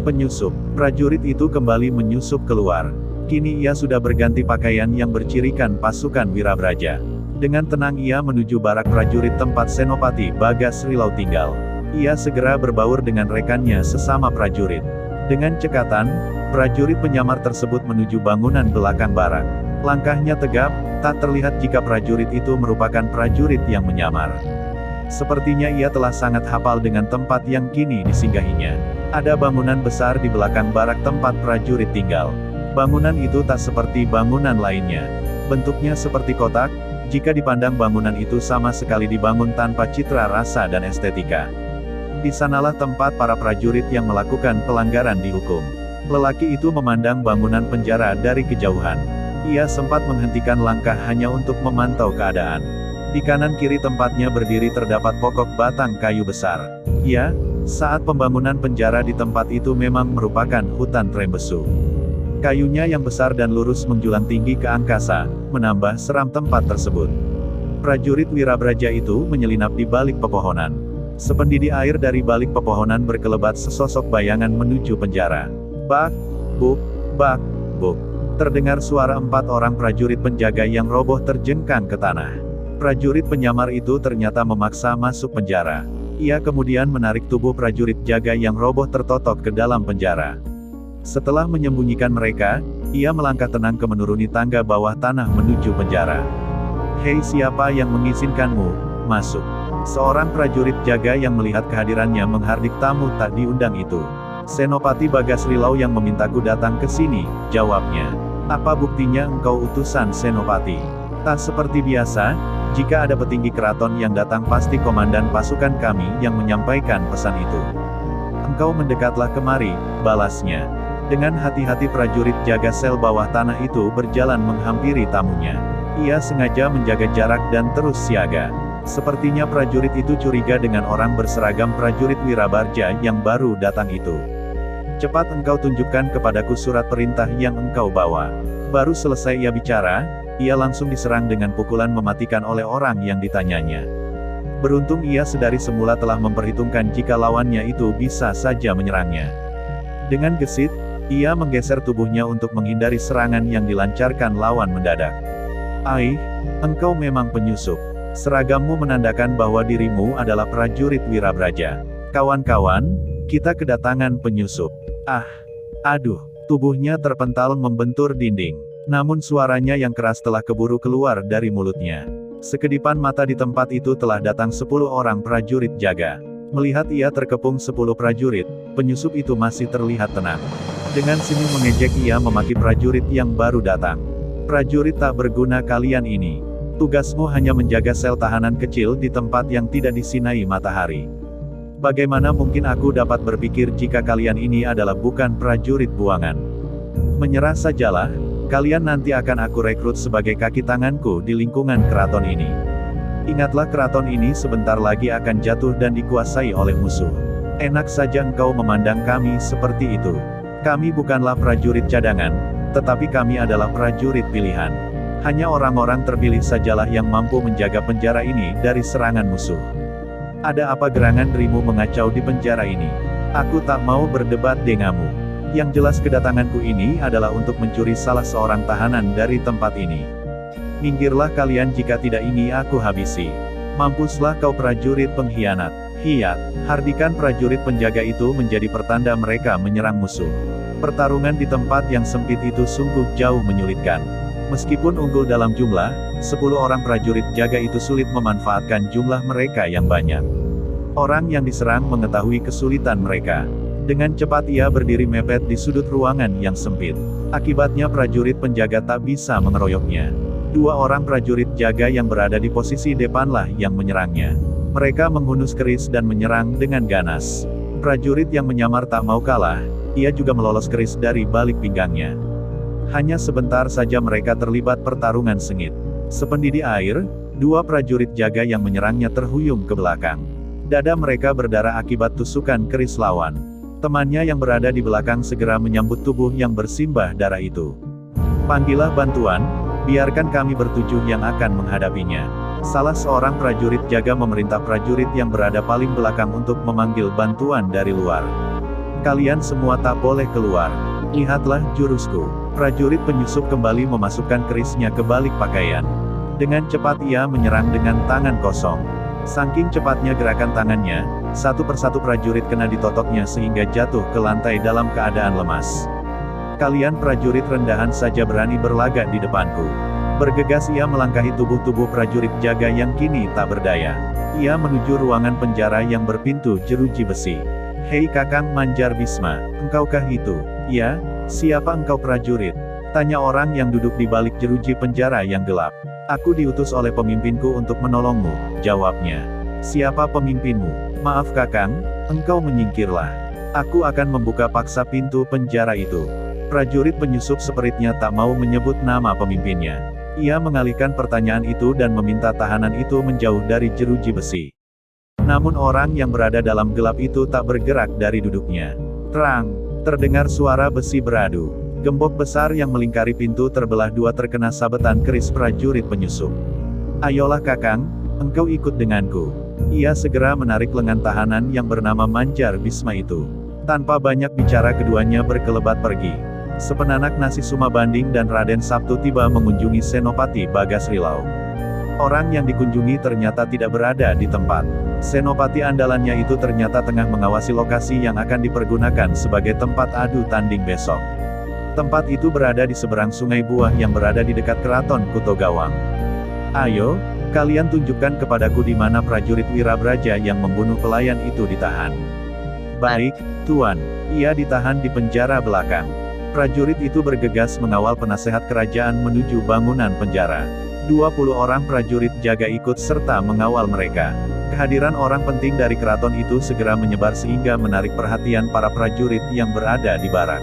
Penyusup. Prajurit itu kembali menyusup keluar. Kini ia sudah berganti pakaian yang bercirikan pasukan Wirabraja. Dengan tenang ia menuju barak prajurit tempat Senopati Bagas Rilau tinggal. Ia segera berbaur dengan rekannya sesama prajurit. Dengan cekatan, prajurit penyamar tersebut menuju bangunan belakang barak. Langkahnya tegap, tak terlihat jika prajurit itu merupakan prajurit yang menyamar. Sepertinya ia telah sangat hafal dengan tempat yang kini disinggahinya. Ada bangunan besar di belakang barak tempat prajurit tinggal. Bangunan itu tak seperti bangunan lainnya. Bentuknya seperti kotak, jika dipandang bangunan itu sama sekali dibangun tanpa citra rasa dan estetika. Di sanalah tempat para prajurit yang melakukan pelanggaran dihukum. Lelaki itu memandang bangunan penjara dari kejauhan. Ia sempat menghentikan langkah hanya untuk memantau keadaan. Di kanan kiri tempatnya berdiri terdapat pokok batang kayu besar. Ya, saat pembangunan penjara di tempat itu memang merupakan hutan trembesu. Kayunya yang besar dan lurus menjulang tinggi ke angkasa, menambah seram tempat tersebut. Prajurit Wirabraja itu menyelinap di balik pepohonan. Sependidih air dari balik pepohonan berkelebat sesosok bayangan menuju penjara. Bak, buk, bak, buk. Terdengar suara 4 orang prajurit penjaga yang roboh terjengkang ke tanah. Prajurit penyamar itu ternyata memaksa masuk penjara. Ia kemudian menarik tubuh prajurit jaga yang roboh tertotok ke dalam penjara. Setelah menyembunyikan mereka, ia melangkah tenang ke menuruni tangga bawah tanah menuju penjara. "Hei, siapa yang mengizinkanmu masuk?" Seorang prajurit jaga yang melihat kehadirannya menghardik tamu tak diundang itu. "Senopati Bagas Rilau yang memintaku datang ke sini," jawabnya. "Apa buktinya engkau utusan Senopati?" "Tak seperti biasa, jika ada petinggi keraton yang datang pasti komandan pasukan kami yang menyampaikan pesan itu." "Engkau mendekatlah kemari," balasnya. Dengan hati-hati prajurit jaga sel bawah tanah itu berjalan menghampiri tamunya. Ia sengaja menjaga jarak dan terus siaga. Sepertinya prajurit itu curiga dengan orang berseragam prajurit Wirabraja yang baru datang itu. "Cepat engkau tunjukkan kepadaku surat perintah yang engkau bawa." Baru selesai ia bicara, ia langsung diserang dengan pukulan mematikan oleh orang yang ditanyanya. Beruntung ia sedari semula telah memperhitungkan jika lawannya itu bisa saja menyerangnya. Dengan gesit, ia menggeser tubuhnya untuk menghindari serangan yang dilancarkan lawan mendadak. "Aih, engkau memang penyusup. Seragammu menandakan bahwa dirimu adalah prajurit Wirabraja. Kawan-kawan, kita kedatangan penyusup." Aduh, tubuhnya terpental membentur dinding. Namun suaranya yang keras telah keburu keluar dari mulutnya. Sekedipan mata di tempat itu telah datang 10 orang prajurit jaga. Melihat ia terkepung 10 prajurit, penyusup itu masih terlihat tenang. Dengan senyum mengejek ia memaki prajurit yang baru datang. "Prajurit tak berguna kalian ini. Tugasmu hanya menjaga sel tahanan kecil di tempat yang tidak disinai matahari. Bagaimana mungkin aku dapat berpikir jika kalian ini adalah bukan prajurit buangan? Menyerah sajalah, kalian nanti akan aku rekrut sebagai kaki tanganku di lingkungan keraton ini. Ingatlah keraton ini sebentar lagi akan jatuh dan dikuasai oleh musuh. Enak saja engkau memandang kami seperti itu. Kami bukanlah prajurit cadangan, tetapi kami adalah prajurit pilihan. Hanya orang-orang terpilih sajalah yang mampu menjaga penjara ini dari serangan musuh. Ada apa gerangan dirimu mengacau di penjara ini? Aku tak mau berdebat denganmu. Yang jelas kedatanganku ini adalah untuk mencuri salah seorang tahanan dari tempat ini. Minggirlah kalian jika tidak ini aku habisi. Mampuslah kau prajurit pengkhianat." Hiat, hardikan prajurit penjaga itu menjadi pertanda mereka menyerang musuh. Pertarungan di tempat yang sempit itu sungguh jauh menyulitkan. Meskipun unggul dalam jumlah, 10 orang prajurit jaga itu sulit memanfaatkan jumlah mereka yang banyak. Orang yang diserang mengetahui kesulitan mereka. Dengan cepat ia berdiri mepet di sudut ruangan yang sempit. Akibatnya prajurit penjaga tak bisa mengeroyoknya. 2 orang prajurit jaga yang berada di posisi depanlah yang menyerangnya. Mereka menghunus keris dan menyerang dengan ganas. Prajurit yang menyamar tak mau kalah, ia juga melolos keris dari balik pinggangnya. Hanya sebentar saja mereka terlibat pertarungan sengit. Sependidih air, 2 prajurit jaga yang menyerangnya terhuyung ke belakang. Dada mereka berdarah akibat tusukan keris lawan. Temannya yang berada di belakang segera menyambut tubuh yang bersimbah darah itu. "Panggillah bantuan, biarkan kami bertujuh yang akan menghadapinya." Salah seorang prajurit jaga memerintah prajurit yang berada paling belakang untuk memanggil bantuan dari luar. Kalian semua tak boleh keluar. Lihatlah jurusku. Prajurit penyusup kembali memasukkan kerisnya ke balik pakaian. Dengan cepat ia menyerang dengan tangan kosong. Saking cepatnya gerakan tangannya, satu persatu prajurit kena ditotoknya sehingga jatuh ke lantai dalam keadaan lemas. Kalian prajurit rendahan saja berani berlagak di depanku. Bergegas ia melangkahi tubuh-tubuh prajurit jaga yang kini tak berdaya. Ia menuju ruangan penjara yang berpintu jeruji besi. Hei Kakang Manjar Bisma, engkaukah itu? Ya, siapa engkau prajurit? Tanya orang yang duduk di balik jeruji penjara yang gelap. Aku diutus oleh pemimpinku untuk menolongmu, jawabnya. Siapa pemimpinmu? Maaf Kakang, engkau menyingkirlah. Aku akan membuka paksa pintu penjara itu. Prajurit penyusup seperitnya tak mau menyebut nama pemimpinnya. Ia mengalihkan pertanyaan itu dan meminta tahanan itu menjauh dari jeruji besi. Namun orang yang berada dalam gelap itu tak bergerak dari duduknya. Terang, terdengar suara besi beradu. Gembok besar yang melingkari pintu terbelah dua terkena sabetan keris prajurit penyusup. Ayolah Kakang, engkau ikut denganku. Ia segera menarik lengan tahanan yang bernama Manjar Bisma itu. Tanpa banyak bicara keduanya berkelebat pergi. Sepenanak Nasi Sumabanding dan Raden Sabtu tiba mengunjungi Senopati Bagas Rilau. Orang yang dikunjungi ternyata tidak berada di tempat. Senopati andalannya itu ternyata tengah mengawasi lokasi yang akan dipergunakan sebagai tempat adu tanding besok. Tempat itu berada di seberang Sungai Buah yang berada di dekat Keraton Kutogawang. Ayo, kalian tunjukkan kepadaku di mana prajurit Wirabraja yang membunuh pelayan itu ditahan. Baik, Tuan. Ia ditahan di penjara belakang. Prajurit itu bergegas mengawal penasehat kerajaan menuju bangunan penjara. 20 orang prajurit jaga ikut serta mengawal mereka. Kehadiran orang penting dari keraton itu segera menyebar sehingga menarik perhatian para prajurit yang berada di barak.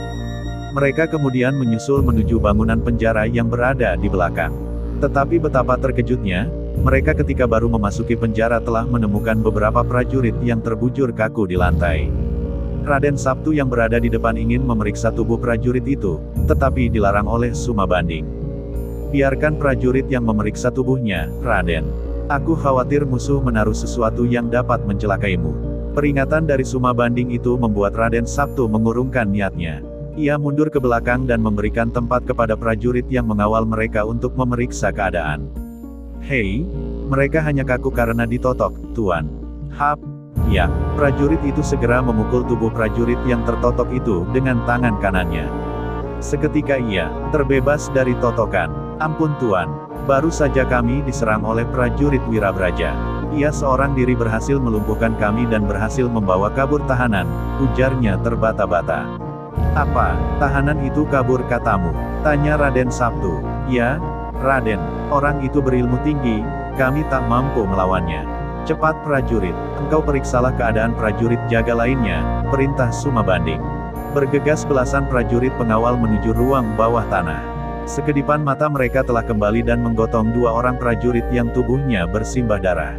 Mereka kemudian menyusul menuju bangunan penjara yang berada di belakang. Tetapi betapa terkejutnya, mereka ketika baru memasuki penjara telah menemukan beberapa prajurit yang terbujur kaku di lantai. Raden Sabtu yang berada di depan ingin memeriksa tubuh prajurit itu, tetapi dilarang oleh Sumabanding. Biarkan prajurit yang memeriksa tubuhnya, Raden. Aku khawatir musuh menaruh sesuatu yang dapat mencelakaimu. Peringatan dari Sumabanding itu membuat Raden Sabtu mengurungkan niatnya. Ia mundur ke belakang dan memberikan tempat kepada prajurit yang mengawal mereka untuk memeriksa keadaan. Hei, mereka hanya kaku karena ditotok, Tuan. Hap, ya, prajurit itu segera memukul tubuh prajurit yang tertotok itu dengan tangan kanannya. Seketika ia terbebas dari totokan. Ampun Tuan, baru saja kami diserang oleh prajurit Wirabraja. Ia seorang diri berhasil melumpuhkan kami dan berhasil membawa kabur tahanan, ujarnya terbata-bata. Apa, tahanan itu kabur katamu? Tanya Raden Sabtu. Ya, Raden, orang itu berilmu tinggi, kami tak mampu melawannya. Cepat prajurit, engkau periksalah keadaan prajurit jaga lainnya, perintah Sumabanding. Bergegas belasan prajurit pengawal menuju ruang bawah tanah. Sekedipan mata mereka telah kembali dan menggotong 2 orang prajurit yang tubuhnya bersimbah darah.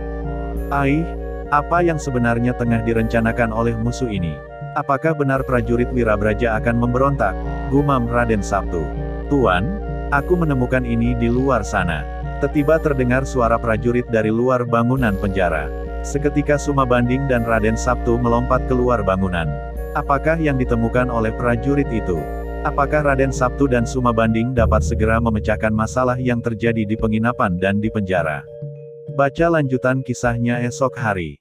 Aih, apa yang sebenarnya tengah direncanakan oleh musuh ini? Apakah benar prajurit Wirabraja akan memberontak? Gumam Raden Sabtu. Tuan, aku menemukan ini di luar sana. Tiba-tiba terdengar suara prajurit dari luar bangunan penjara. Seketika Sumabanding dan Raden Sabtu melompat keluar bangunan. Apakah yang ditemukan oleh prajurit itu? Apakah Raden Sabtu dan Sumabanding dapat segera memecahkan masalah yang terjadi di penginapan dan di penjara? Baca lanjutan kisahnya esok hari.